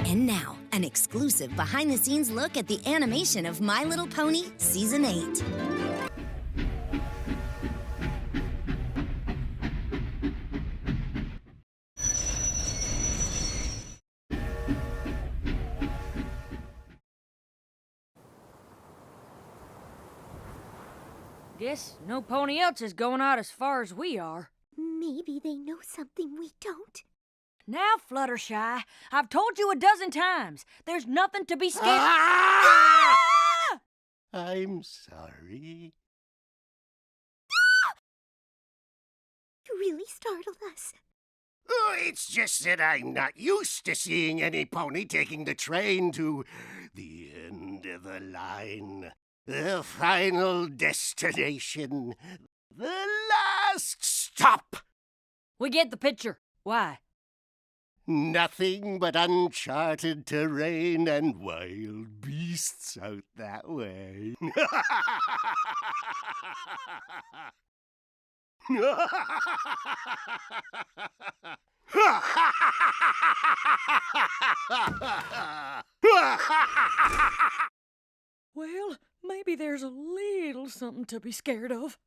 And now, an exclusive behind-the-scenes look at the animation of My Little Pony Season 8. Guess no pony else is going out as far as we are. Maybe they know something we don't. Now, Fluttershy, I've told you a dozen times, there's nothing to be scared. Ah! I'm sorry. You really startled us. Oh, it's just that I'm not used to seeing any pony taking the train to the end of the line. The final destination. The last stop. We get the picture. Why? Nothing but uncharted terrain and wild beasts out that way. Well, maybe there's a little something to be scared of.